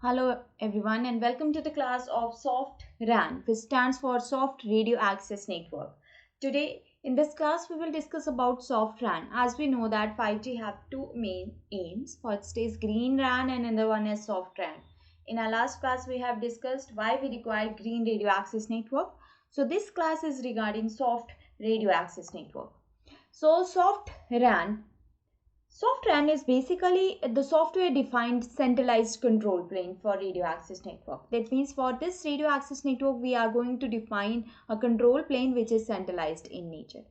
Hello everyone and welcome to the class of Soft RAN, which stands for Soft Radio Access Network. Today in this class we will discuss about Soft RAN. As we know that 5G have two main aims. First is Green RAN and another one is Soft RAN. In our last class we have discussed why we require Green Radio Access Network. So this class is regarding Soft Radio Access Network. So Soft RAN is basically the software defined centralized control plane for radio access network. That means for this radio access network, we are going to define a control plane which is centralized in nature.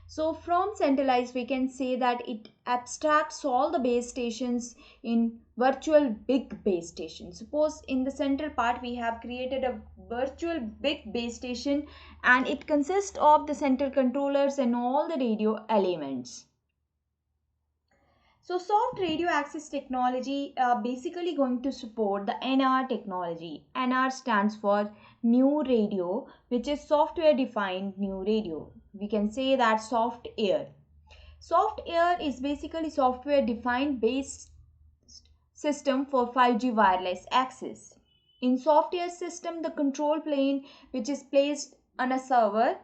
So from centralized, we can say that it abstracts all the base stations in virtual big base station. Suppose in the central part, we have created a virtual big base station and it consists of the central controllers and all the radio elements. So soft radio access technology basically going to support the NR technology. NR stands for new radio, which is software defined new radio. We can say that soft air. Soft air is basically software defined base system for 5G wireless access. In soft air system, the control plane which is placed on a server,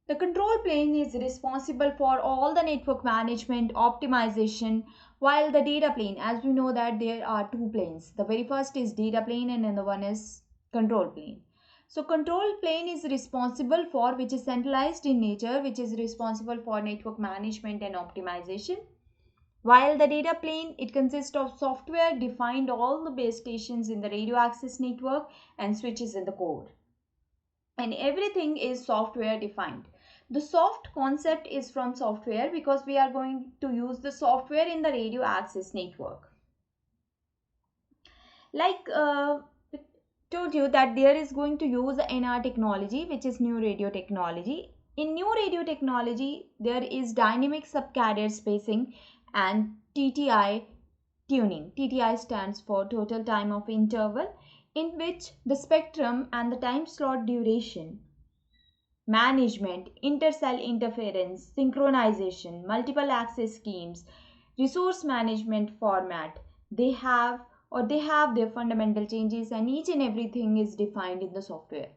the control plane is responsible for all the network management, optimization, while the data plane, as we know that there are two planes. The very first is data plane and another one is control plane. So control plane is responsible for, which is centralized in nature, which is responsible for network management and optimization. While the data plane, it consists of software defined all the base stations in the radio access network and switches in the core. And everything is software defined. The soft concept is from software because we are going to use the software in the radio access network. Like told you that there is going to use the NR technology, which is new radio technology. In new radio technology, there is dynamic subcarrier spacing and TTI tuning. TTI stands for total time of interval, in which the spectrum and the time slot duration, management, intercell interference, synchronization, multiple access schemes, resource management format, they have their fundamental changes, and each and everything is defined in the software.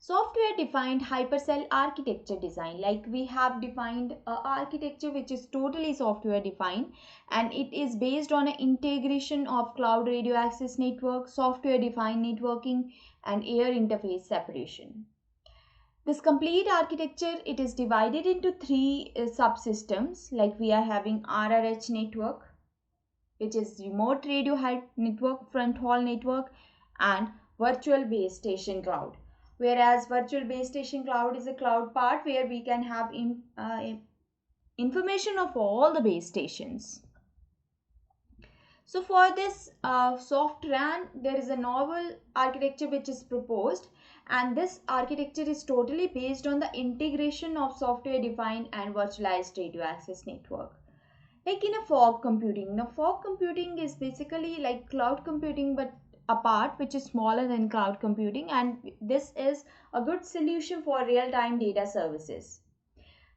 Software defined hypercell architecture design, like we have defined architecture which is totally software defined, and it is based on an integration of cloud radio access network, software defined networking, and air interface separation. This complete architecture, it is divided into three subsystems, like we are having RRH network, which is remote radio head network, front haul network, and virtual base station cloud. Whereas virtual base station cloud is a cloud part where we can have information of all the base stations. So for this soft RAN, there is a novel architecture which is proposed, and this architecture is totally based on the integration of software defined and virtualized radio access network. Like in a fog computing. Now fog computing is basically like cloud computing but a part which is smaller than cloud computing, and this is a good solution for real-time data services.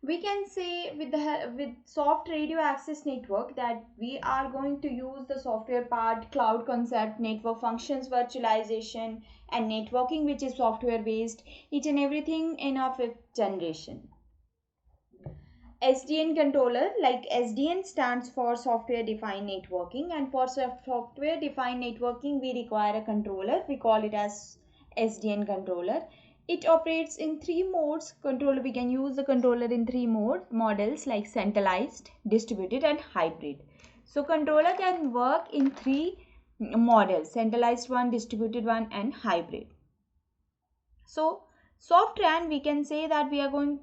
We can say with soft radio access network that we are going to use the software part, cloud concept, network functions, virtualization, and networking, which is software based, each and everything in our 5th generation. SDN controller, like SDN stands for software defined networking, and for software defined networking we require a controller. We call it as SDN controller. It operates in three modes. We can use the controller in three models like centralized, distributed, and hybrid. So controller can work in three models: centralized one, distributed one, and hybrid. So soft RAN, we can say that we are going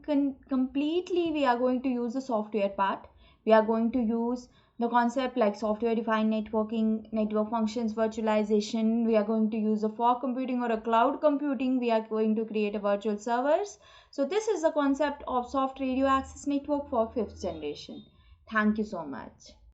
to use the software part. We are going to use the concept like software defined networking, network functions, virtualization. We are going to use the fog computing or a cloud computing. We are going to create a virtual servers. So this is the concept of soft radio access network for 5th generation. Thank you so much.